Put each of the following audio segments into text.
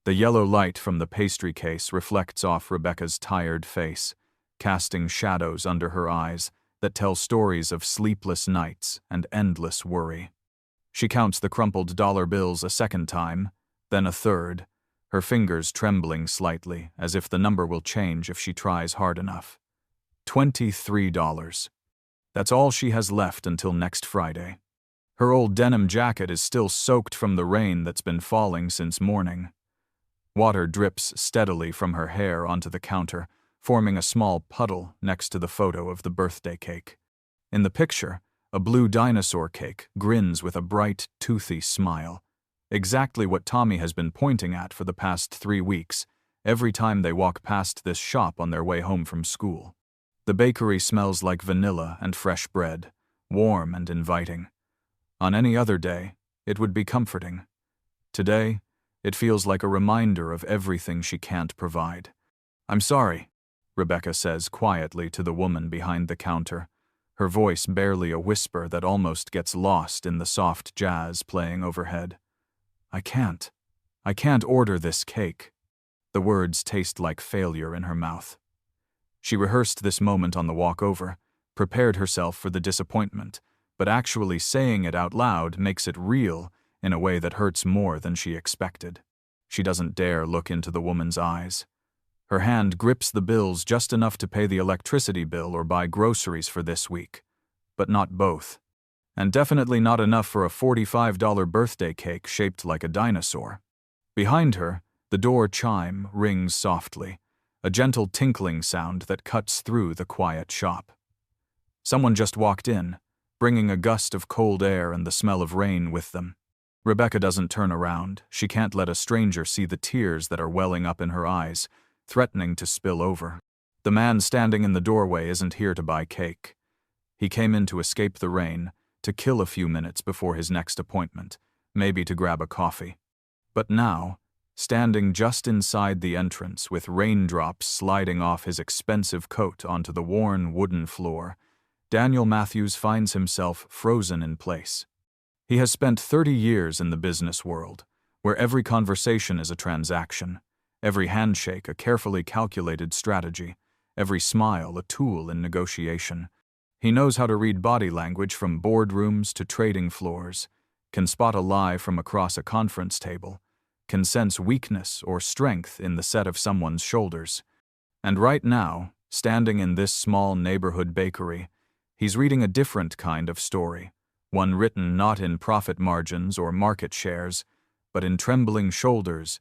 The yellow light from the pastry case reflects off Rebecca's tired face, casting shadows under her eyes that tell stories of sleepless nights and endless worry. She counts the crumpled dollar bills a second time, then a third, her fingers trembling slightly as if the number will change if she tries hard enough. $23. That's all she has left until next Friday. Her old denim jacket is still soaked from the rain that's been falling since morning. Water drips steadily from her hair onto the counter, forming a small puddle next to the photo of the birthday cake. In the picture, a blue dinosaur cake grins with a bright, toothy smile. Exactly what Tommy has been pointing at for the past 3 weeks, every time they walk past this shop on their way home from school. The bakery smells like vanilla and fresh bread, warm and inviting. On any other day, it would be comforting. Today, it feels like a reminder of everything she can't provide. "I'm sorry," Rebecca says quietly to the woman behind the counter, her voice barely a whisper that almost gets lost in the soft jazz playing overhead. I can't order this cake." The words taste like failure in her mouth. She rehearsed this moment on the walk over, prepared herself for the disappointment, but actually saying it out loud makes it real in a way that hurts more than she expected. She doesn't dare look into the woman's eyes. Her hand grips the bills just enough to pay the electricity bill or buy groceries for this week, but not both. And definitely not enough for a $45 birthday cake shaped like a dinosaur. Behind her, the door chime rings softly, a gentle tinkling sound that cuts through the quiet shop. Someone just walked in, bringing a gust of cold air and the smell of rain with them. Rebecca doesn't turn around. She can't let a stranger see the tears that are welling up in her eyes, threatening to spill over. The man standing in the doorway isn't here to buy cake. He came in to escape the rain, to kill a few minutes before his next appointment, maybe to grab a coffee. But now, standing just inside the entrance with raindrops sliding off his expensive coat onto the worn wooden floor, Daniel Matthews finds himself frozen in place. He has spent 30 years in the business world, where every conversation is a transaction, every handshake a carefully calculated strategy, every smile a tool in negotiation. He knows how to read body language from boardrooms to trading floors, can spot a lie from across a conference table, can sense weakness or strength in the set of someone's shoulders. And right now, standing in this small neighborhood bakery, he's reading a different kind of story, one written not in profit margins or market shares, but in trembling shoulders,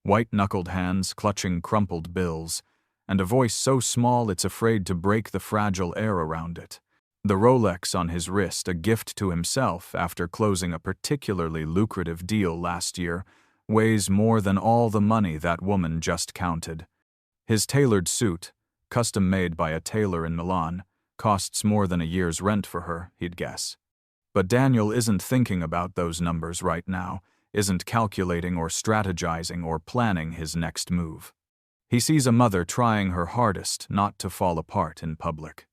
white-knuckled hands clutching crumpled bills, and a voice so small it's afraid to break the fragile air around it. The Rolex on his wrist, a gift to himself after closing a particularly lucrative deal last year, weighs more than all the money that woman just counted. His tailored suit, custom-made by a tailor in Milan, costs more than a year's rent for her, he'd guess. But Daniel isn't thinking about those numbers right now, isn't calculating or strategizing or planning his next move. He sees a mother trying her hardest not to fall apart in public.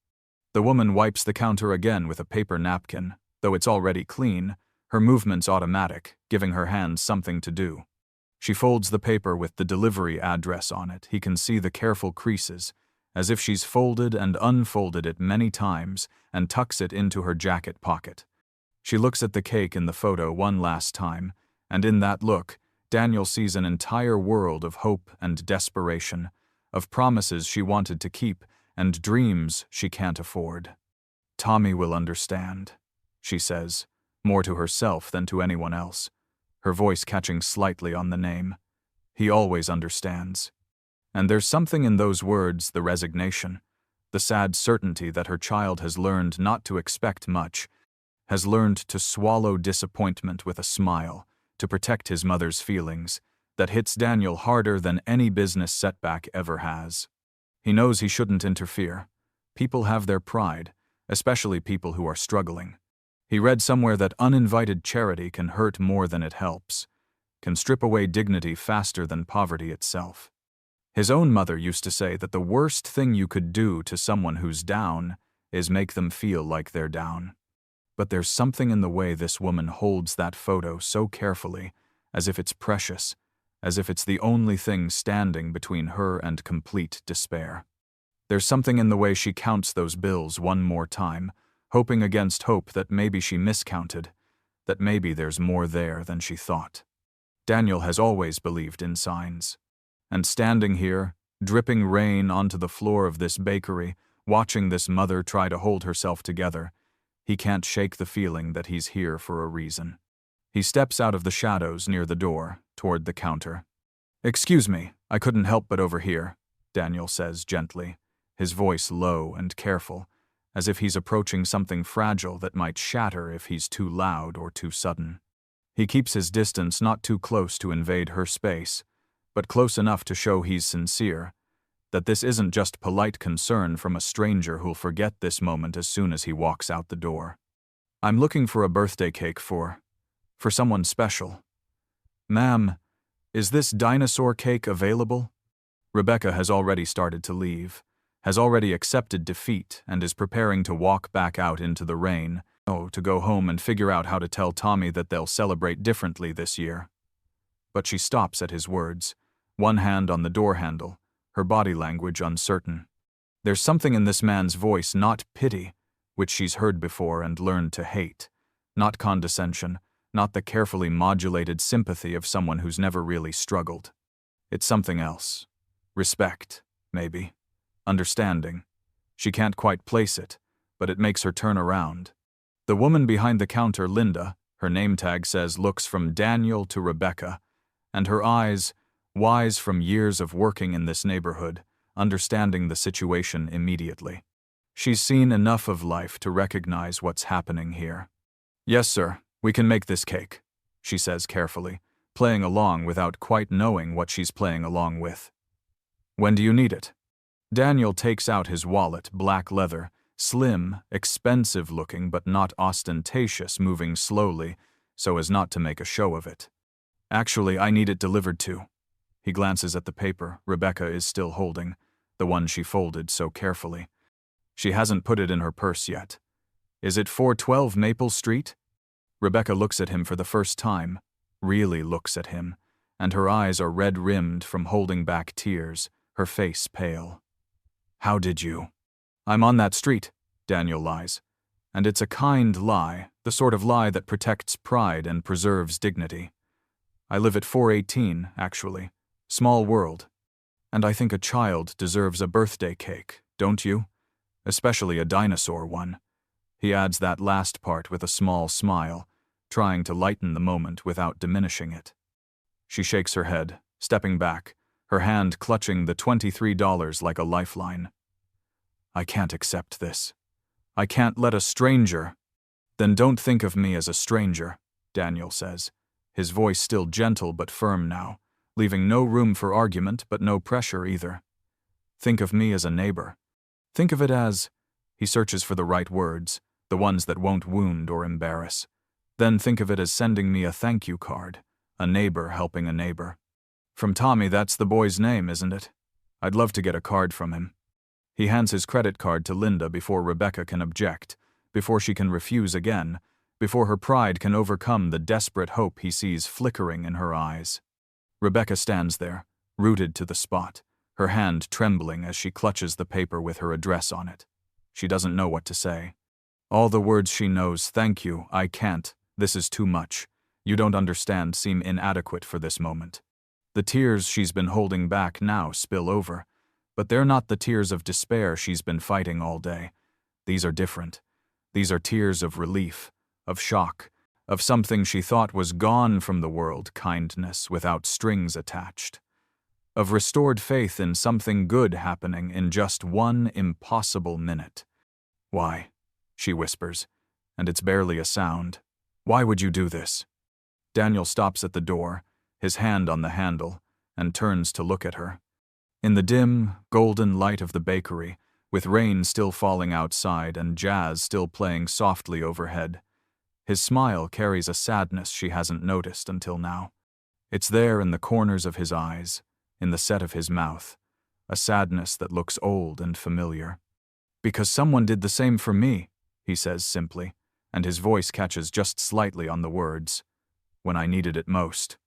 The woman wipes the counter again with a paper napkin. Though it's already clean, her movement's automatic, giving her hands something to do. She folds the paper with the delivery address on it. He can see the careful creases, as if she's folded and unfolded it many times and tucks it into her jacket pocket. She looks at the cake in the photo one last time, and in that look, Daniel sees an entire world of hope and desperation, of promises she wanted to keep and dreams she can't afford. "Tommy will understand," she says, more to herself than to anyone else, her voice catching slightly on the name. He always understands. And there's something in those words, the resignation, the sad certainty that her child has learned not to expect much, has learned to swallow disappointment with a smile, to protect his mother's feelings, that hits Daniel harder than any business setback ever has. He knows he shouldn't interfere. People have their pride, especially people who are struggling. He read somewhere that uninvited charity can hurt more than it helps, can strip away dignity faster than poverty itself. His own mother used to say that the worst thing you could do to someone who's down is make them feel like they're down. But there's something in the way this woman holds that photo so carefully, as if it's precious, as if it's the only thing standing between her and complete despair. There's something in the way she counts those bills one more time, hoping against hope that maybe she miscounted, that maybe there's more there than she thought. Daniel has always believed in signs. And standing here, dripping rain onto the floor of this bakery, watching this mother try to hold herself together, he can't shake the feeling that he's here for a reason. He steps out of the shadows near the door, toward the counter. "Excuse me, I couldn't help but overhear," Daniel says gently, his voice low and careful, as if he's approaching something fragile that might shatter if he's too loud or too sudden. He keeps his distance not too close to invade her space, but close enough to show he's sincere, that this isn't just polite concern from a stranger who'll forget this moment as soon as he walks out the door. "I'm looking for a birthday cake for someone special. Ma'am, is this dinosaur cake available?" Rebecca has already started to leave, has already accepted defeat, and is preparing to walk back out into the rain, to go home and figure out how to tell Tommy that they'll celebrate differently this year. But she stops at his words, one hand on the door handle, her body language uncertain. There's something in this man's voice, not pity, which she's heard before and learned to hate, not condescension, not the carefully modulated sympathy of someone who's never really struggled. It's something else. Respect, maybe. Understanding. She can't quite place it, but it makes her turn around. The woman behind the counter, Linda, her name tag says, looks from Daniel to Rebecca, and her eyes, wise from years of working in this neighborhood, understanding the situation immediately. She's seen enough of life to recognize what's happening here. "Yes, sir, we can make this cake," she says carefully, playing along without quite knowing what she's playing along with. "When do you need it?" Daniel takes out his wallet, black leather, slim, expensive-looking but not ostentatious, moving slowly so as not to make a show of it. "Actually, I need it delivered to." He glances at the paper Rebecca is still holding, the one she folded so carefully. She hasn't put it in her purse yet. "Is it 412 Maple Street?" Rebecca looks at him for the first time, really looks at him, and her eyes are red-rimmed from holding back tears, her face pale. "How did you?" "I'm on that street," Daniel lies. And it's a kind lie, the sort of lie that protects pride and preserves dignity. "I live at 418, actually. Small world. And I think a child deserves a birthday cake, don't you? Especially a dinosaur one." He adds that last part with a small smile, trying to lighten the moment without diminishing it. She shakes her head, stepping back, her hand clutching the $23 like a lifeline. "I can't accept this. I can't let a stranger—" "Then don't think of me as a stranger," Daniel says, his voice still gentle but firm now, leaving no room for argument but no pressure either. "Think of me as a neighbor. Think of it as—" he searches for the right words, the ones that won't wound or embarrass. "Then think of it as sending me a thank you card, a neighbor helping a neighbor. From Tommy, that's the boy's name, isn't it? I'd love to get a card from him." He hands his credit card to Linda before Rebecca can object, before she can refuse again, before her pride can overcome the desperate hope he sees flickering in her eyes. Rebecca stands there, rooted to the spot, her hand trembling as she clutches the paper with her address on it. She doesn't know what to say. All the words she knows, "Thank you, I can't, this is too much, you don't understand," seem inadequate for this moment. The tears she's been holding back now spill over, but they're not the tears of despair she's been fighting all day. These are different. These are tears of relief, of shock, of something she thought was gone from the world, kindness without strings attached. Of restored faith in something good happening in just one impossible minute. "Why?" she whispers, and it's barely a sound. "Why would you do this?" Daniel stops at the door, his hand on the handle, and turns to look at her. In the dim, golden light of the bakery, with rain still falling outside and jazz still playing softly overhead, his smile carries a sadness she hasn't noticed until now. It's there in the corners of his eyes, in the set of his mouth, a sadness that looks old and familiar. "Because someone did the same for me," he says simply, and his voice catches just slightly on the words, "when I needed it most."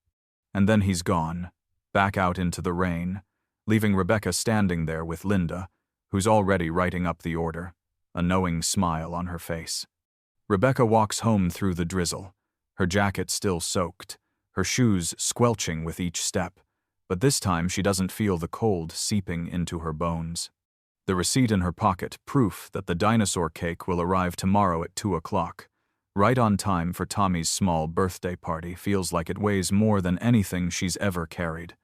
And then he's gone, back out into the rain, leaving Rebecca standing there with Linda, who's already writing up the order, a knowing smile on her face. Rebecca walks home through the drizzle, her jacket still soaked, her shoes squelching with each step, but this time she doesn't feel the cold seeping into her bones. The receipt in her pocket, proof that the dinosaur cake will arrive tomorrow at 2 o'clock. Right on time for Tommy's small birthday party, feels like it weighs more than anything she's ever carried.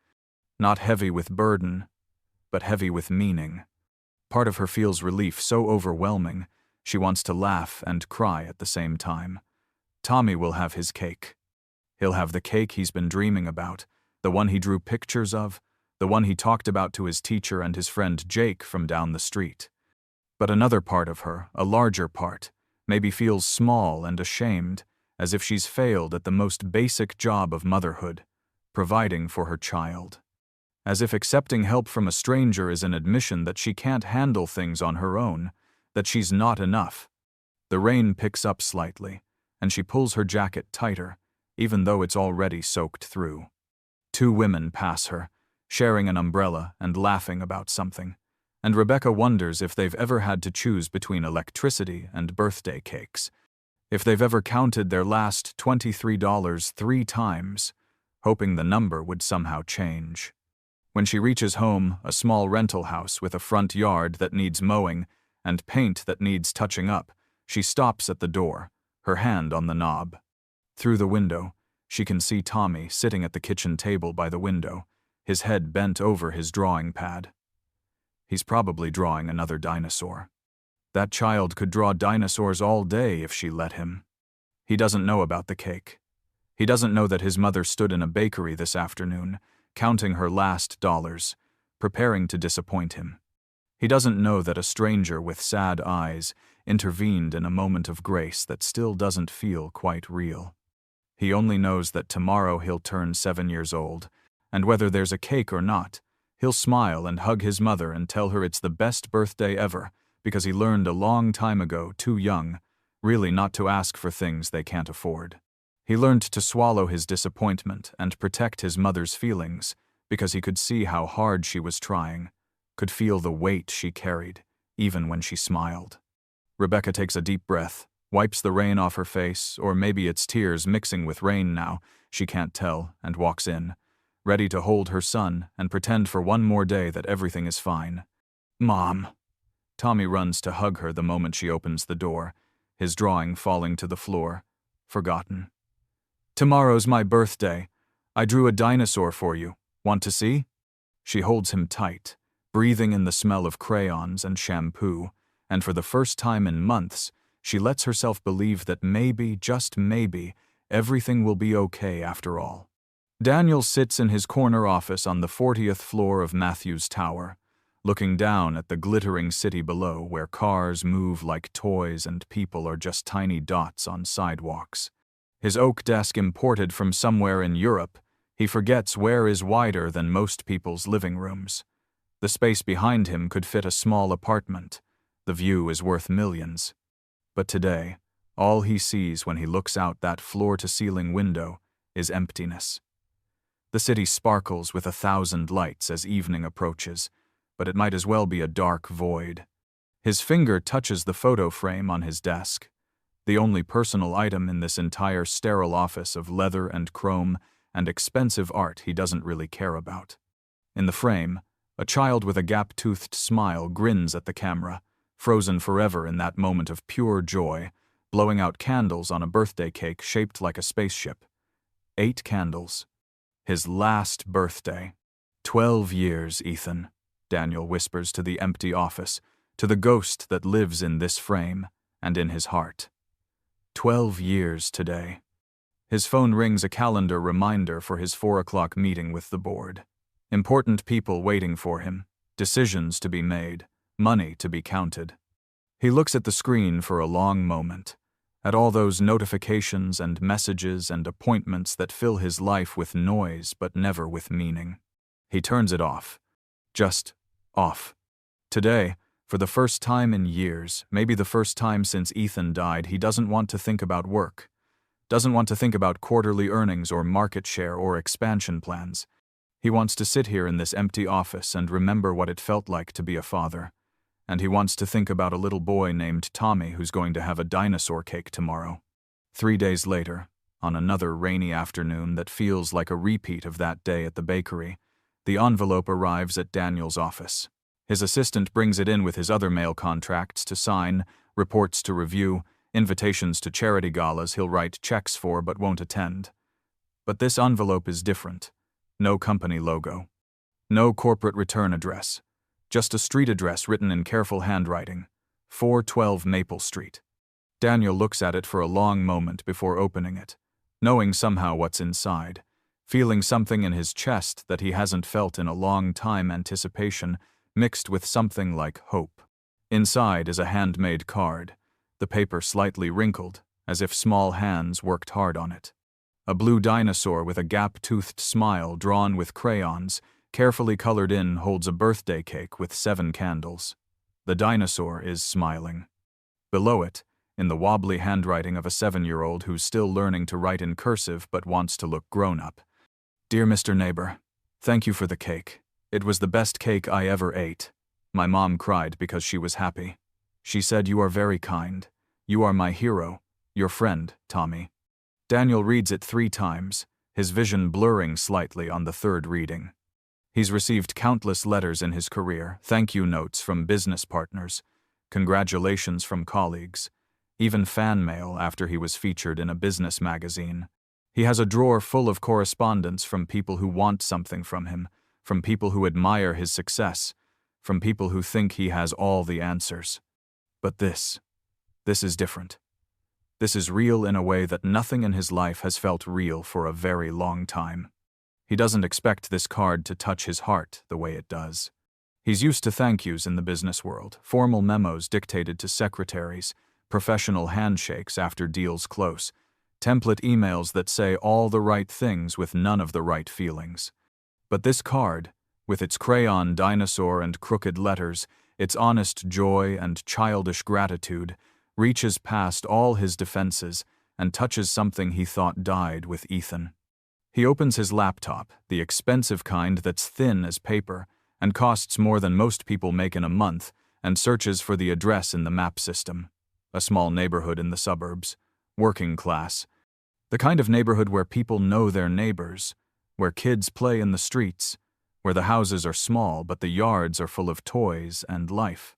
Not heavy with burden, but heavy with meaning. Part of her feels relief so overwhelming, she wants to laugh and cry at the same time. Tommy will have his cake. He'll have the cake he's been dreaming about, the one he drew pictures of, the one he talked about to his teacher and his friend Jake from down the street. But another part of her, a larger part, maybe feels small and ashamed, as if she's failed at the most basic job of motherhood, providing for her child. As if accepting help from a stranger is an admission that she can't handle things on her own, that she's not enough. The rain picks up slightly, and she pulls her jacket tighter, even though it's already soaked through. 2 women pass her, sharing an umbrella and laughing about something, and Rebecca wonders if they've ever had to choose between electricity and birthday cakes, if they've ever counted their last $23 3 times, hoping the number would somehow change. When she reaches home, a small rental house with a front yard that needs mowing and paint that needs touching up, she stops at the door, her hand on the knob. Through the window, she can see Tommy sitting at the kitchen table by the window, his head bent over his drawing pad. He's probably drawing another dinosaur. That child could draw dinosaurs all day if she let him. He doesn't know about the cake. He doesn't know that his mother stood in a bakery this afternoon, counting her last dollars, preparing to disappoint him. He doesn't know that a stranger with sad eyes intervened in a moment of grace that still doesn't feel quite real. He only knows that tomorrow he'll turn 7 years old, and whether there's a cake or not, he'll smile and hug his mother and tell her it's the best birthday ever, because he learned a long time ago, too young, really not to ask for things they can't afford. He learned to swallow his disappointment and protect his mother's feelings, because he could see how hard she was trying, could feel the weight she carried, even when she smiled. Rebecca takes a deep breath, wipes the rain off her face, or maybe it's tears mixing with rain now, she can't tell, and walks in, ready to hold her son and pretend for one more day that everything is fine. "Mom." Tommy runs to hug her the moment she opens the door, his drawing falling to the floor, forgotten. "Tomorrow's my birthday. I drew a dinosaur for you. Want to see?" She holds him tight, breathing in the smell of crayons and shampoo, and for the first time in months, she lets herself believe that maybe, just maybe, everything will be okay after all. Daniel sits in his corner office on the 40th floor of Matthew's Tower, looking down at the glittering city below where cars move like toys and people are just tiny dots on sidewalks. His oak desk imported from somewhere in Europe, he forgets where is wider than most people's living rooms. The space behind him could fit a small apartment. The view is worth millions. But today, all he sees when he looks out that floor-to-ceiling window is emptiness. The city sparkles with 1,000 lights as evening approaches, but it might as well be a dark void. His finger touches the photo frame on his desk, the only personal item in this entire sterile office of leather and chrome and expensive art he doesn't really care about. In the frame, a child with a gap-toothed smile grins at the camera, frozen forever in that moment of pure joy, blowing out candles on a birthday cake shaped like a spaceship. 8 candles. His last birthday. 12 years, Ethan, Daniel whispers to the empty office, to the ghost that lives in this frame and in his heart. 12 years today. His phone rings, a calendar reminder for his 4 o'clock meeting with the board. Important people waiting for him, decisions to be made, money to be counted. He looks at the screen for a long moment, at all those notifications and messages and appointments that fill his life with noise but never with meaning. He turns it off. Just off. Today, for the first time in years, maybe the first time since Ethan died, he doesn't want to think about work, doesn't want to think about quarterly earnings or market share or expansion plans. He wants to sit here in this empty office and remember what it felt like to be a father. And he wants to think about a little boy named Tommy who's going to have a dinosaur cake tomorrow. 3 days later, on another rainy afternoon that feels like a repeat of that day at the bakery, the envelope arrives at Daniel's office. His assistant brings it in with his other mail contracts to sign, reports to review, invitations to charity galas he'll write checks for but won't attend. But this envelope is different. No company logo. No corporate return address. Just a street address written in careful handwriting. 412 Maple Street. Daniel looks at it for a long moment before opening it, knowing somehow what's inside, feeling something in his chest that he hasn't felt in a long time, anticipation mixed with something like hope. Inside is a handmade card, the paper slightly wrinkled, as if small hands worked hard on it. A blue dinosaur with a gap-toothed smile drawn with crayons, carefully colored in, holds a birthday cake with 7 candles. The dinosaur is smiling. Below it, in the wobbly handwriting of a 7-year-old who's still learning to write in cursive but wants to look grown-up. Dear Mr. Neighbor, thank you for the cake. It was the best cake I ever ate. My mom cried because she was happy. She said, you are very kind. You are my hero, your friend, Tommy. Daniel reads it 3 times, his vision blurring slightly on the 3rd reading. He's received countless letters in his career, thank you notes from business partners, congratulations from colleagues, even fan mail after he was featured in a business magazine. He has a drawer full of correspondence from people who want something from him, from people who admire his success, from people who think he has all the answers. But this is different. This is real in a way that nothing in his life has felt real for a very long time. He doesn't expect this card to touch his heart the way it does. He's used to thank yous in the business world, formal memos dictated to secretaries, professional handshakes after deals close, template emails that say all the right things with none of the right feelings. But this card, with its crayon dinosaur and crooked letters, its honest joy and childish gratitude, reaches past all his defenses and touches something he thought died with Ethan. He opens his laptop, the expensive kind that's thin as paper and costs more than most people make in a month, and searches for the address in the map system. A small neighborhood in the suburbs, working class, the kind of neighborhood where people know their neighbors, where kids play in the streets, where the houses are small but the yards are full of toys and life.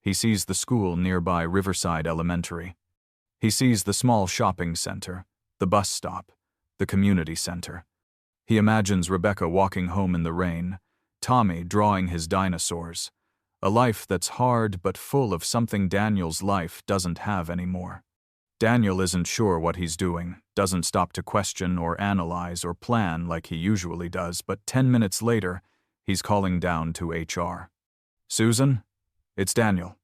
He sees the school nearby Riverside Elementary. He sees the small shopping center, the bus stop, the community center. He imagines Rebecca walking home in the rain, Tommy drawing his dinosaurs, a life that's hard but full of something Daniel's life doesn't have anymore. Daniel isn't sure what he's doing, doesn't stop to question or analyze or plan like he usually does, but 10 minutes later, he's calling down to HR. Susan? It's Daniel.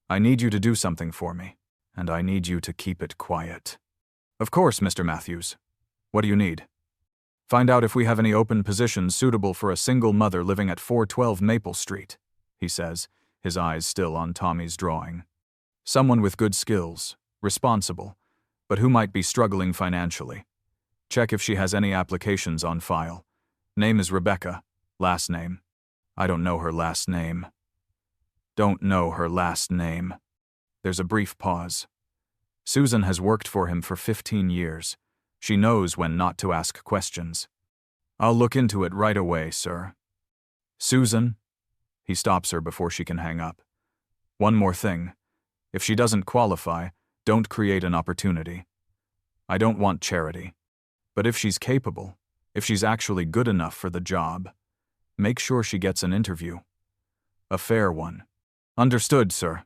I need you to do something for me, and I need you to keep it quiet. Of course, Mr. Matthews. What do you need? Find out if we have any open positions suitable for a single mother living at 412 Maple Street, he says, his eyes still on Tommy's drawing. Someone with good skills, responsible, but who might be struggling financially. Check if she has any applications on file. Name is Rebecca. Last name. I don't know her last name. Don't know her last name. There's a brief pause. Susan has worked for him for 15 years. She knows when not to ask questions. I'll look into it right away, sir. Susan? He stops her before she can hang up. One more thing. If she doesn't qualify, don't create an opportunity. I don't want charity. But if she's capable, if she's actually good enough for the job, make sure she gets an interview. A fair one. Understood, sir.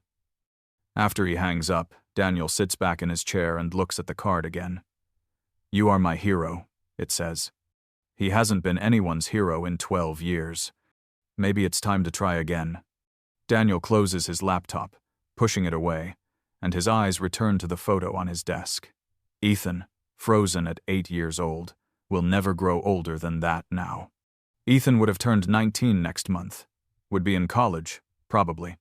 After he hangs up, Daniel sits back in his chair and looks at the card again. You are my hero, it says. He hasn't been anyone's hero in 12 years. Maybe it's time to try again. Daniel closes his laptop, pushing it away, and his eyes return to the photo on his desk. Ethan, frozen at 8 years old, will never grow older than that now. Ethan would have turned 19 next month, would be in college, probably,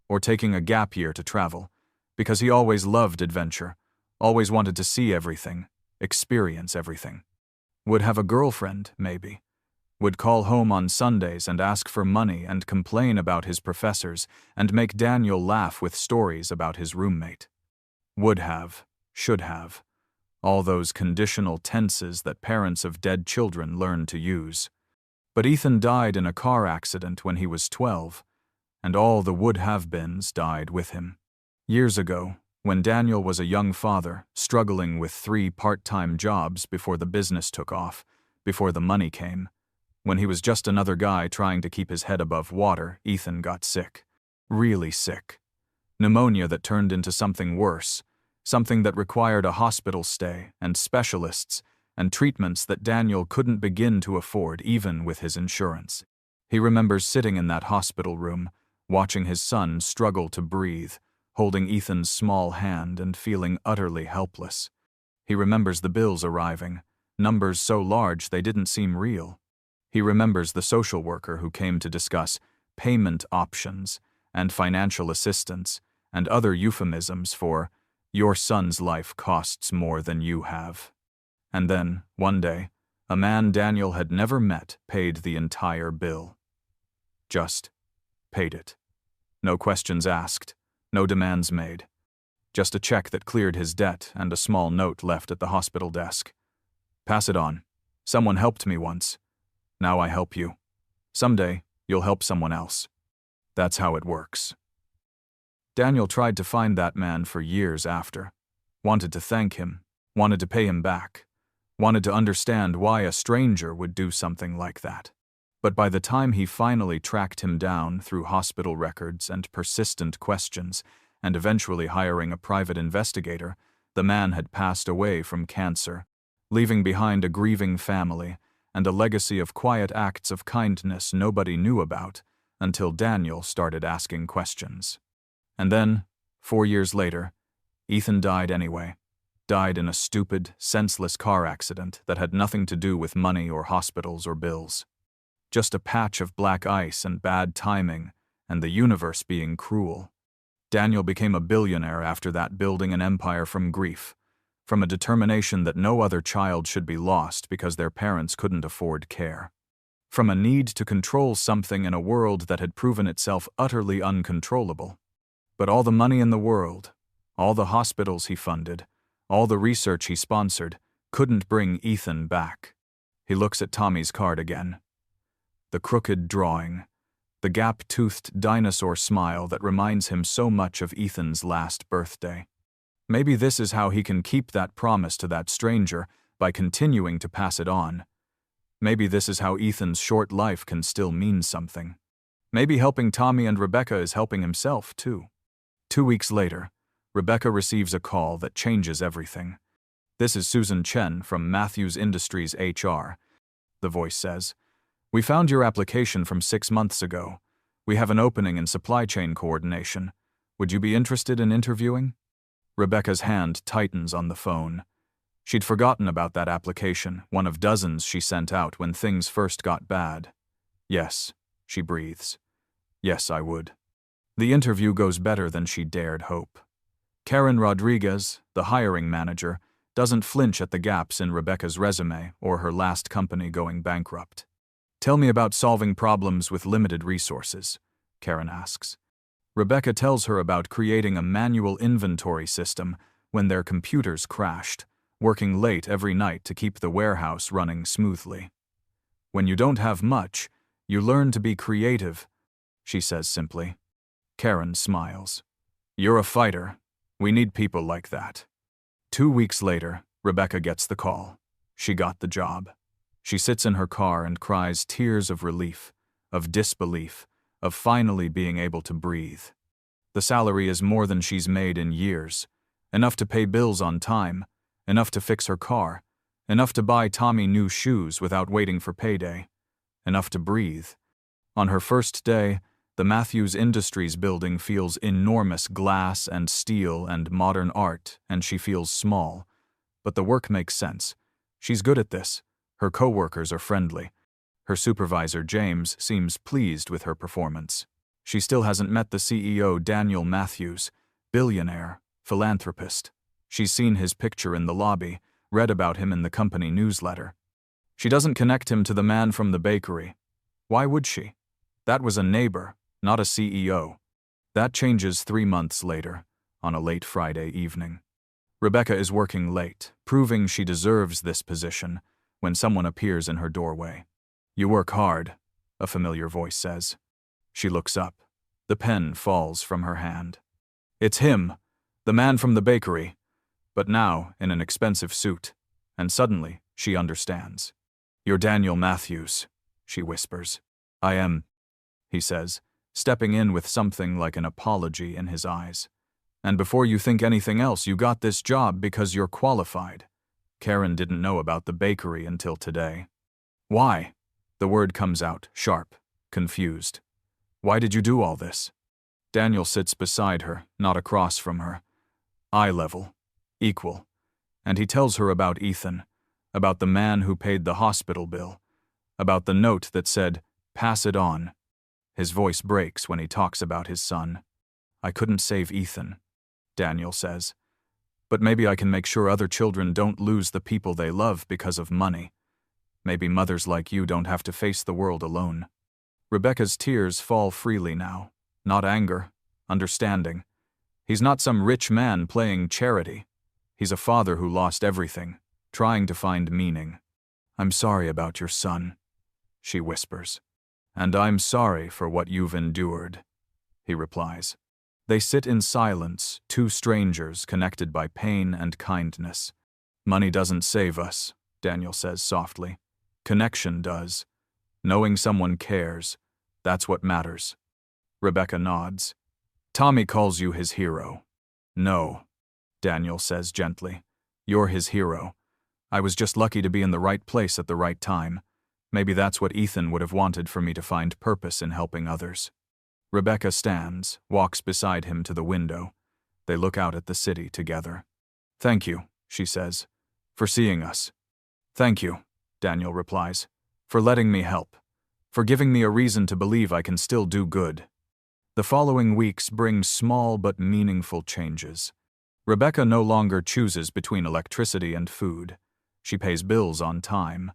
or taking a gap year to travel, because he always loved adventure, always wanted to see everything, experience everything. Would have a girlfriend, maybe. would call home on Sundays and ask for money and complain about his professors and make Daniel laugh with stories about his roommate. Would have, should have, all those conditional tenses that parents of dead children learn to use. But Ethan died in a car accident when he was 12, and all the would-have-beens died with him. Years ago, when Daniel was a young father, struggling with 3 part-time jobs before the business took off, before the money came, when he was just another guy trying to keep his head above water, Ethan got sick. Really sick. Pneumonia that turned into something worse, something that required a hospital stay and specialists and treatments that Daniel couldn't begin to afford even with his insurance. He remembers sitting in that hospital room, watching his son struggle to breathe, holding Ethan's small hand and feeling utterly helpless. He remembers the bills arriving, numbers so large they didn't seem real. He remembers the social worker who came to discuss payment options and financial assistance and other euphemisms for "your son's life costs more than you have." And then, one day, a man Daniel had never met paid the entire bill. Just paid it. No questions asked, no demands made. Just a check that cleared his debt and a small note left at the hospital desk. "Pass it on. Someone helped me once. Now I help you. Someday, you'll help someone else." That's how it works. Daniel tried to find that man for years after. Wanted to thank him, wanted to pay him back, wanted to understand why a stranger would do something like that. But by the time he finally tracked him down through hospital records and persistent questions, and eventually hiring a private investigator, the man had passed away from cancer, leaving behind a grieving family and a legacy of quiet acts of kindness nobody knew about until Daniel started asking questions. And then, 4 years later, Ethan died anyway. Died in a stupid, senseless car accident that had nothing to do with money or hospitals or bills. Just a patch of black ice and bad timing, and the universe being cruel. Daniel became a billionaire after that, building an empire from grief, from a determination that no other child should be lost because their parents couldn't afford care. From a need to control something in a world that had proven itself utterly uncontrollable. But all the money in the world, all the hospitals he funded, all the research he sponsored, couldn't bring Ethan back. He looks at Tommy's card again. The crooked drawing, the gap-toothed dinosaur smile that reminds him so much of Ethan's last birthday. Maybe this is how he can keep that promise to that stranger, by continuing to pass it on. Maybe this is how Ethan's short life can still mean something. Maybe helping Tommy and Rebecca is helping himself, too. 2 weeks later, Rebecca receives a call that changes everything. "This is Susan Chen from Matthews Industries HR," the voice says. "We found your application from 6 months ago. We have an opening in supply chain coordination. Would you be interested in interviewing?" Rebecca's hand tightens on the phone. She'd forgotten about that application, one of dozens she sent out when things first got bad. "Yes," she breathes. "Yes, I would." The interview goes better than she dared hope. Karen Rodriguez, the hiring manager, doesn't flinch at the gaps in Rebecca's resume or her last company going bankrupt. "Tell me about solving problems with limited resources," Karen asks. Rebecca tells her about creating a manual inventory system when their computers crashed, working late every night to keep the warehouse running smoothly. "When you don't have much, you learn to be creative," she says simply. Karen smiles. "You're a fighter. We need people like that." 2 weeks later, Rebecca gets the call. She got the job. She sits in her car and cries tears of relief, of disbelief, of finally being able to breathe. The salary is more than she's made in years, enough to pay bills on time, enough to fix her car, enough to buy Tommy new shoes without waiting for payday, enough to breathe. On her first day, the Matthews Industries building feels enormous glass and steel and modern art, and she feels small. But the work makes sense. She's good at this. Her co-workers are friendly. Her supervisor, James, seems pleased with her performance. She still hasn't met the CEO, Daniel Matthews, billionaire, philanthropist. She's seen his picture in the lobby, read about him in the company newsletter. She doesn't connect him to the man from the bakery. Why would she? That was a neighbor, not a CEO. That changes 3 months later, on a late Friday evening. Rebecca is working late, proving she deserves this position, when someone appears in her doorway. "You work hard," a familiar voice says. She looks up. The pen falls from her hand. It's him, the man from the bakery, but now in an expensive suit, and suddenly she understands. "You're Daniel Matthews," she whispers. "I am," he says, stepping in with something like an apology in his eyes. "And before you think anything else, you got this job because you're qualified." Karen didn't know about the bakery until today. "Why?" The word comes out, sharp, confused. "Why did you do all this?" Daniel sits beside her, not across from her. Eye level, equal. And he tells her about Ethan, about the man who paid the hospital bill, about the note that said, "Pass it on." His voice breaks when he talks about his son. "I couldn't save Ethan," Daniel says. "But maybe I can make sure other children don't lose the people they love because of money. Maybe mothers like you don't have to face the world alone." Rebecca's tears fall freely now. Not anger, understanding. He's not some rich man playing charity. He's a father who lost everything, trying to find meaning. "I'm sorry about your son," she whispers. "And I'm sorry for what you've endured," he replies. They sit in silence, two strangers connected by pain and kindness. "Money doesn't save us," Daniel says softly. "Connection does. Knowing someone cares, that's what matters." Rebecca nods. "Tommy calls you his hero." "No," Daniel says gently. "You're his hero. I was just lucky to be in the right place at the right time. Maybe that's what Ethan would have wanted for me to find purpose in helping others." Rebecca stands, walks beside him to the window. They look out at the city together. "Thank you," she says, "for seeing us." "Thank you," Daniel replies, "for letting me help, for giving me a reason to believe I can still do good." The following weeks bring small but meaningful changes. Rebecca no longer chooses between electricity and food. She pays bills on time.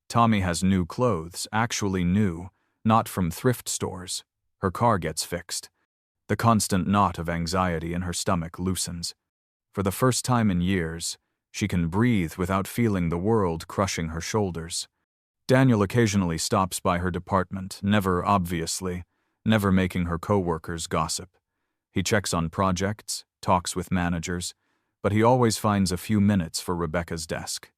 Tommy has new clothes, actually new, not from thrift stores. Her car gets fixed. The constant knot of anxiety in her stomach loosens. For the first time in years, she can breathe without feeling the world crushing her shoulders. Daniel occasionally stops by her department, never obviously, never making her coworkers gossip. He checks on projects, talks with managers, but he always finds a few minutes for Rebecca's desk.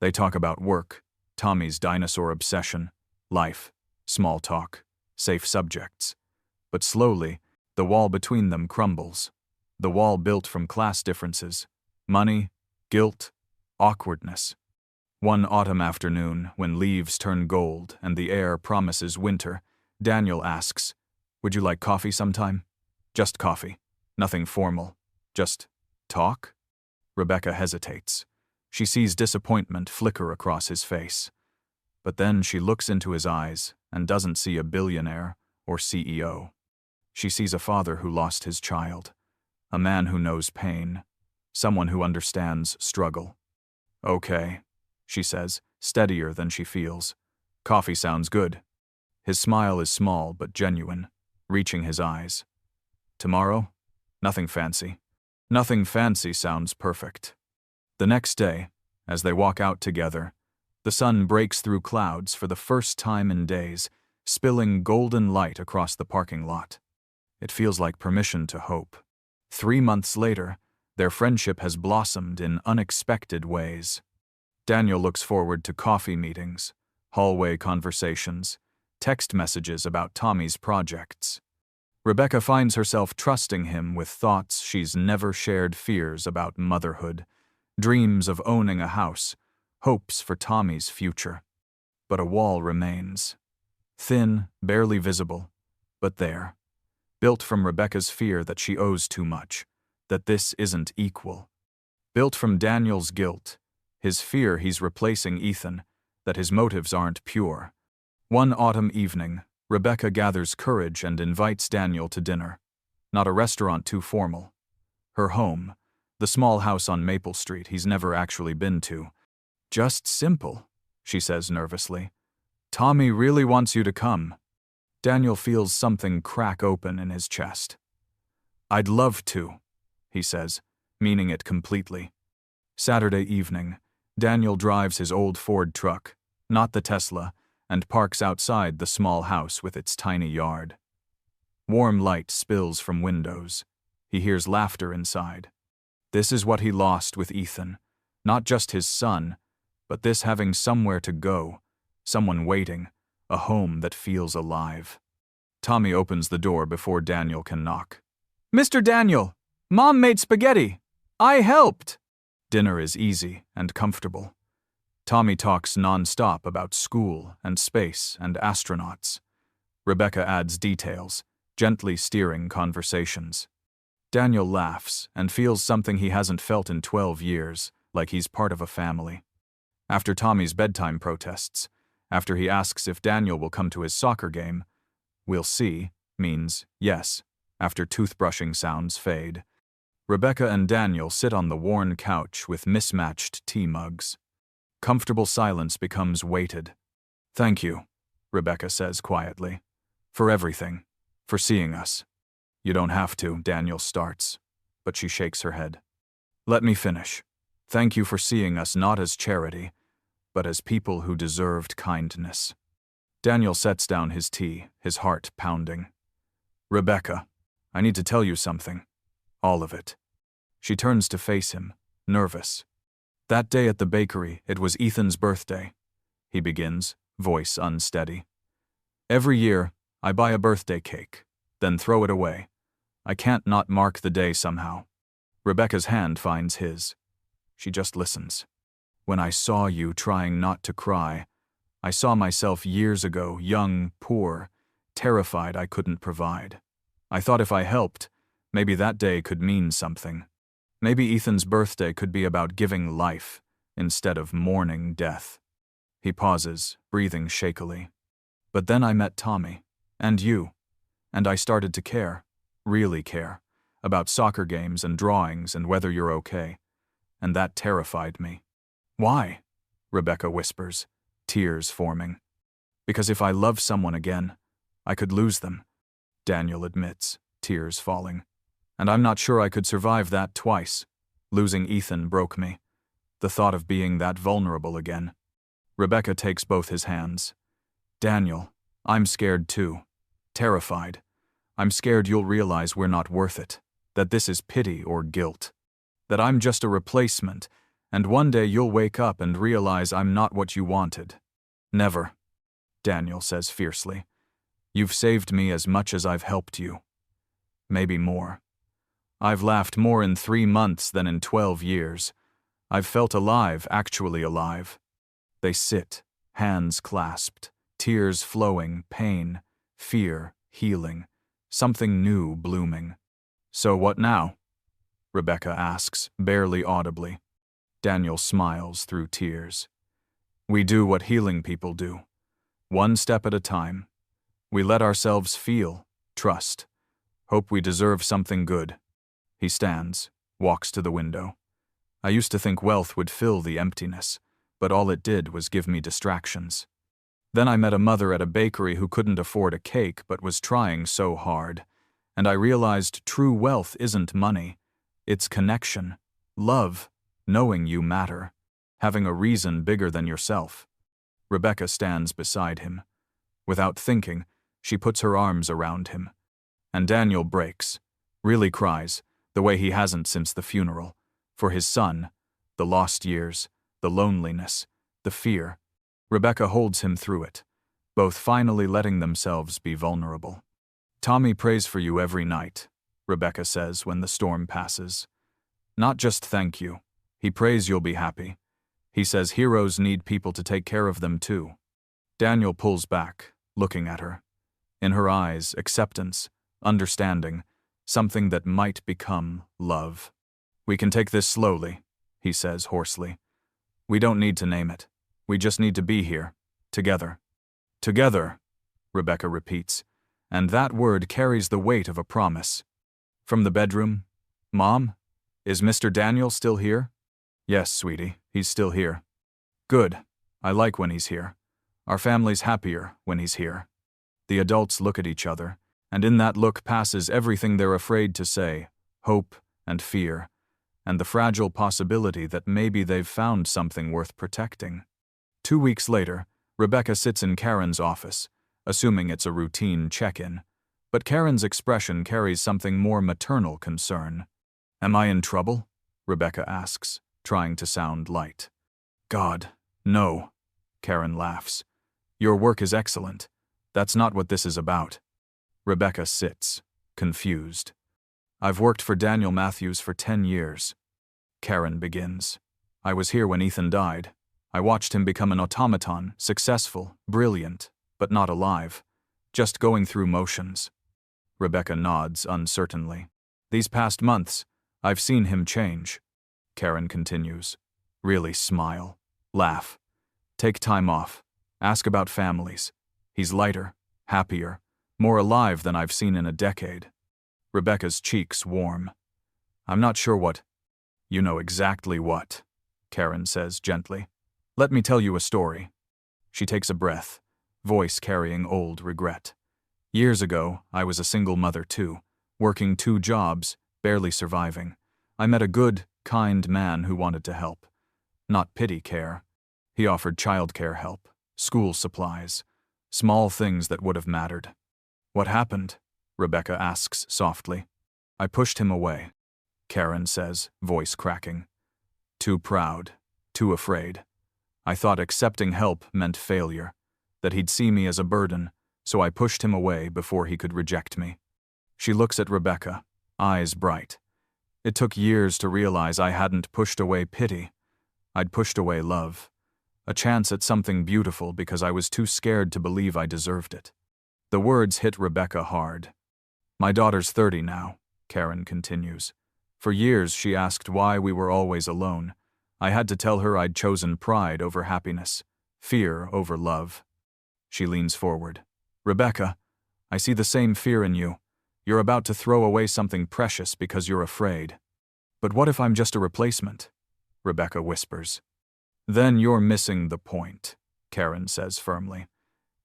They talk about work, Tommy's dinosaur obsession, life, small talk, safe subjects. But slowly, the wall between them crumbles. The wall built from class differences, money, guilt, awkwardness. One autumn afternoon, when leaves turn gold and the air promises winter, Daniel asks, "Would you like coffee sometime?" "Just coffee. Nothing formal. Just talk?" Rebecca hesitates. She sees disappointment flicker across his face. But then she looks into his eyes and doesn't see a billionaire or CEO. She sees a father who lost his child, a man who knows pain, someone who understands struggle. "Okay," she says, steadier than she feels. "Coffee sounds good." His smile is small but genuine, reaching his eyes. "Tomorrow? Nothing fancy." Nothing fancy sounds perfect. The next day, as they walk out together, the sun breaks through clouds for the first time in days, spilling golden light across the parking lot. It feels like permission to hope. 3 months later, their friendship has blossomed in unexpected ways. Daniel looks forward to coffee meetings, hallway conversations, text messages about Tommy's projects. Rebecca finds herself trusting him with thoughts she's never shared, fears about motherhood, dreams of owning a house, hopes for Tommy's future. But a wall remains. Thin, barely visible, but there. Built from Rebecca's fear that she owes too much, that this isn't equal. Built from Daniel's guilt, his fear he's replacing Ethan, that his motives aren't pure. One autumn evening, Rebecca gathers courage and invites Daniel to dinner. Not a restaurant too formal. Her home, the small house on Maple Street he's never actually been to. Just simple. she says nervously. Tommy really wants you to come. Daniel feels something crack open in his chest. I'd love to, he says, meaning it completely. Saturday evening, Daniel drives his old Ford truck, not the Tesla, and parks outside the small house with its tiny yard. Warm light spills from windows. He hears laughter inside. This is what he lost with Ethan, not just his son, but this having somewhere to go, someone waiting, a home that feels alive. Tommy opens the door before Daniel can knock. Mr. Daniel, Mom made spaghetti. I helped. Dinner is easy and comfortable. Tommy talks non-stop about school and space and astronauts. Rebecca adds details, gently steering conversations. Daniel laughs and feels something he hasn't felt in 12 years, like he's part of a family. After Tommy's bedtime protests, after he asks if Daniel will come to his soccer game, "We'll see" means yes, after toothbrushing sounds fade. Rebecca and Daniel sit on the worn couch with mismatched tea mugs. Comfortable silence becomes weighted. Thank you, Rebecca says quietly. For everything. For seeing us. You don't have to, Daniel starts, but she shakes her head. Let me finish. Thank you for seeing us not as charity, but as people who deserved kindness. Daniel sets down his tea, his heart pounding. Rebecca, I need to tell you something. All of it. She turns to face him, nervous. That day at the bakery, it was Ethan's birthday. He begins, voice unsteady. Every year, I buy a birthday cake, then throw it away. I can't not mark the day somehow. Rebecca's hand finds his. She just listens. When I saw you trying not to cry, I saw myself years ago, young, poor, terrified I couldn't provide. I thought if I helped, maybe that day could mean something. Maybe Ethan's birthday could be about giving life instead of mourning death. He pauses, breathing shakily. But then I met Tommy, and you, and I started to care, really care, about soccer games and drawings and whether you're okay. And that terrified me. Why? Rebecca whispers, tears forming. Because if I love someone again, I could lose them, Daniel admits, tears falling. And I'm not sure I could survive that twice. Losing Ethan broke me. The thought of being that vulnerable again. Rebecca takes both his hands. Daniel, I'm scared too. Terrified. I'm scared you'll realize we're not worth it. That this is pity or guilt. That I'm just a replacement, and one day you'll wake up and realize I'm not what you wanted. Never, Daniel says fiercely. You've saved me as much as I've helped you. Maybe more. I've laughed more in 3 months than in 12 years. I've felt alive, actually alive. They sit, hands clasped, tears flowing, pain, fear, healing, something new blooming. So what now? Rebecca asks, barely audibly. Daniel smiles through tears. We do what healing people do. One step at a time. We let ourselves feel, trust, hope we deserve something good. He stands, walks to the window. I used to think wealth would fill the emptiness, but all it did was give me distractions. Then I met a mother at a bakery who couldn't afford a cake but was trying so hard, and I realized true wealth isn't money. It's connection, love, knowing you matter, having a reason bigger than yourself. Rebecca stands beside him. Without thinking, she puts her arms around him. And Daniel breaks, really cries, the way he hasn't since the funeral, for his son, the lost years, the loneliness, the fear. Rebecca holds him through it, both finally letting themselves be vulnerable. Tommy prays for you every night, Rebecca says when the storm passes. Not just thank you. He prays you'll be happy. He says heroes need people to take care of them too. Daniel pulls back, looking at her. In her eyes, acceptance, understanding, something that might become love. We can take this slowly, he says hoarsely. We don't need to name it. We just need to be here, together. Together, Rebecca repeats, and that word carries the weight of a promise. From the bedroom, Mom, is Mr. Daniel still here? Yes, sweetie, he's still here. Good. I like when he's here. Our family's happier when he's here. The adults look at each other, and in that look passes everything they're afraid to say, hope and fear, and the fragile possibility that maybe they've found something worth protecting. 2 weeks later, Rebecca sits in Karen's office, assuming it's a routine check-in, but Karen's expression carries something more maternal concern. Am I in trouble? Rebecca asks, trying to sound light. God, no, Karen laughs. Your work is excellent. That's not what this is about. Rebecca sits, confused. I've worked for Daniel Matthews for 10 years. Karen begins. I was here when Ethan died. I watched him become an automaton, successful, brilliant, but not alive, just going through motions. Rebecca nods uncertainly. These past months, I've seen him change. Karen continues. Really smile, laugh, take time off, ask about families. He's lighter, happier, more alive than I've seen in a decade. Rebecca's cheeks warm. I'm not sure what. You know exactly what, Karen says gently. Let me tell you a story. She takes a breath, voice carrying old regret. Years ago, I was a single mother too, working 2 jobs, barely surviving. I met a good, kind man who wanted to help. Not pity care. He offered childcare help, school supplies, small things that would have mattered. What happened? Rebecca asks softly. I pushed him away, Karen says, voice cracking. Too proud, too afraid. I thought accepting help meant failure, that he'd see me as a burden, so I pushed him away before he could reject me. She looks at Rebecca, eyes bright. It took years to realize I hadn't pushed away pity. I'd pushed away love. A chance at something beautiful because I was too scared to believe I deserved it. The words hit Rebecca hard. My daughter's 30 now, Karen continues. For years she asked why we were always alone. I had to tell her I'd chosen pride over happiness, fear over love. She leans forward. Rebecca, I see the same fear in you. You're about to throw away something precious because you're afraid. But what if I'm just a replacement? Rebecca whispers. Then you're missing the point, Karen says firmly.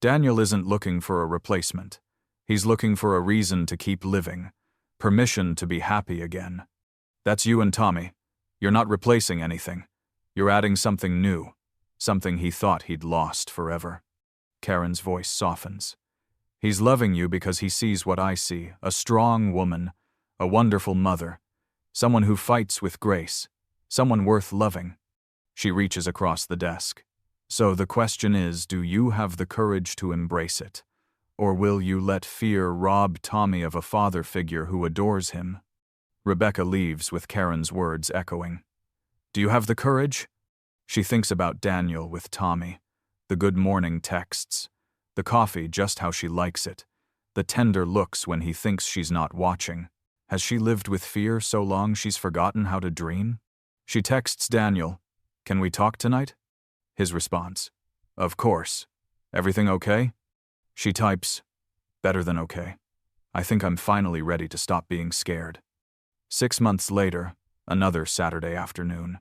Daniel isn't looking for a replacement. He's looking for a reason to keep living, permission to be happy again. That's you and Tommy. You're not replacing anything. You're adding something new, something he thought he'd lost forever. Karen's voice softens. He's loving you because he sees what I see, a strong woman, a wonderful mother, someone who fights with grace, someone worth loving. She reaches across the desk. So the question is, do you have the courage to embrace it? Or will you let fear rob Tommy of a father figure who adores him? Rebecca leaves with Karen's words echoing. Do you have the courage? She thinks about Daniel with Tommy, the good morning texts, the coffee just how she likes it, the tender looks when he thinks she's not watching. Has she lived with fear so long she's forgotten how to dream? She texts Daniel, "Can we talk tonight?" His response, "Of course. Everything okay?" She types, "Better than okay. I think I'm finally ready to stop being scared." 6 months later, another Saturday afternoon.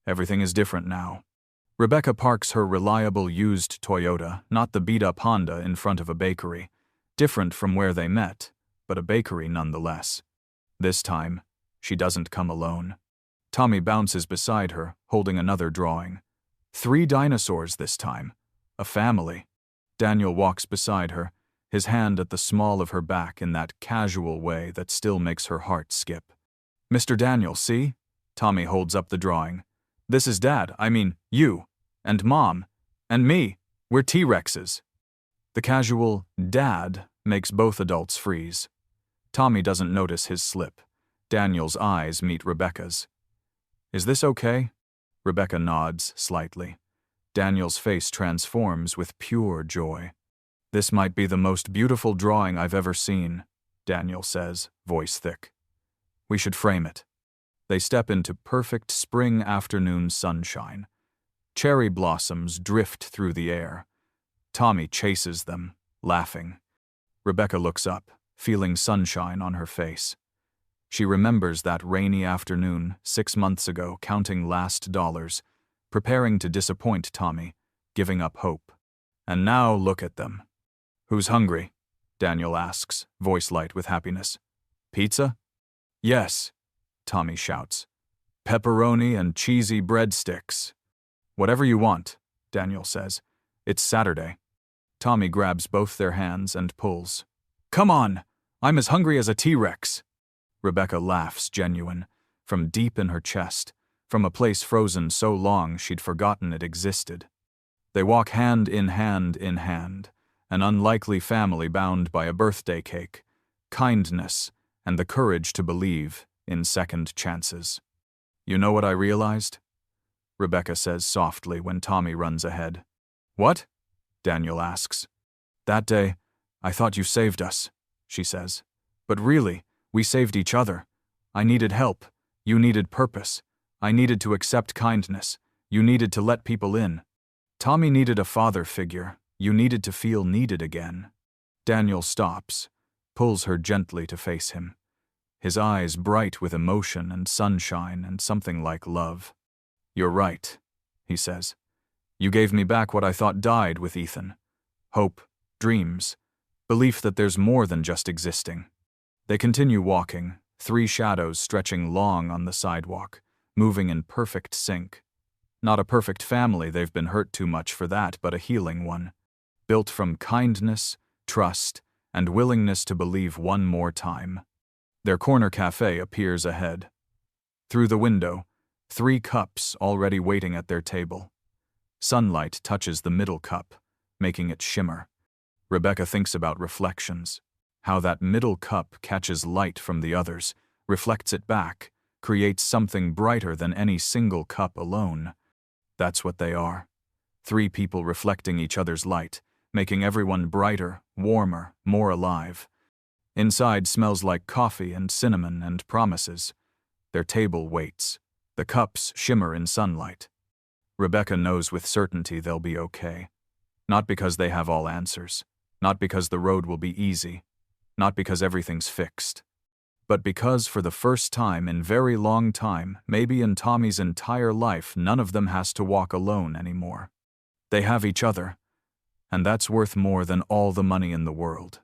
Everything is different now. Rebecca parks her reliable used Toyota, not the beat-up Honda, in front of a bakery. Different from where they met, but a bakery nonetheless. This time, she doesn't come alone. Tommy bounces beside her, holding another drawing. 3 dinosaurs this time. A family. Daniel walks beside her, his hand at the small of her back in that casual way that still makes her heart skip. "Mr. Daniel, see?" Tommy holds up the drawing. "This is Dad, you, and Mom, and me. We're T-Rexes." The casual "Dad" makes both adults freeze. Tommy doesn't notice his slip. Daniel's eyes meet Rebecca's. "Is this okay?" Rebecca nods slightly. Daniel's face transforms with pure joy. "This might be the most beautiful drawing I've ever seen," Daniel says, voice thick. "We should frame it." They step into perfect spring afternoon sunshine. Cherry blossoms drift through the air. Tommy chases them, laughing. Rebecca looks up, feeling sunshine on her face. She remembers that rainy afternoon 6 months ago, counting last dollars, preparing to disappoint Tommy, giving up hope. And now look at them. Who's hungry? Daniel asks, voice light with happiness. Pizza? Yes, Tommy shouts. Pepperoni and cheesy breadsticks. Whatever you want, Daniel says. It's Saturday. Tommy grabs both their hands and pulls. Come on! I'm as hungry as a T-Rex. Rebecca laughs genuine, from deep in her chest, from a place frozen so long she'd forgotten it existed. They walk hand in hand, an unlikely family bound by a birthday cake, kindness, and the courage to believe in second chances. You know what I realized? Rebecca says softly when Tommy runs ahead. What? Daniel asks. That day, I thought you saved us, she says. But really, we saved each other. I needed help. You needed purpose. I needed to accept kindness. You needed to let people in. Tommy needed a father figure. You needed to feel needed again. Daniel stops, pulls her gently to face him, his eyes bright with emotion and sunshine and something like love. You're right, he says. You gave me back what I thought died with Ethan. Hope, dreams, belief that there's more than just existing. They continue walking, three shadows stretching long on the sidewalk, moving in perfect sync. Not a perfect family, they've been hurt too much for that, but a healing one, built from kindness, trust, and willingness to believe one more time. Their corner cafe appears ahead. Through the window, 3 cups already waiting at their table. Sunlight touches the middle cup, making it shimmer. Rebecca thinks about reflections, how that middle cup catches light from the others, reflects it back, creates something brighter than any single cup alone. That's what they are. 3 people reflecting each other's light, making everyone brighter, warmer, more alive. Inside smells like coffee and cinnamon and promises. Their table waits. The cups shimmer in sunlight. Rebecca knows with certainty they'll be okay. Not because they have all answers. Not because the road will be easy. Not because everything's fixed. But because for the first time in very long time, maybe in Tommy's entire life, none of them has to walk alone anymore. They have each other, and that's worth more than all the money in the world.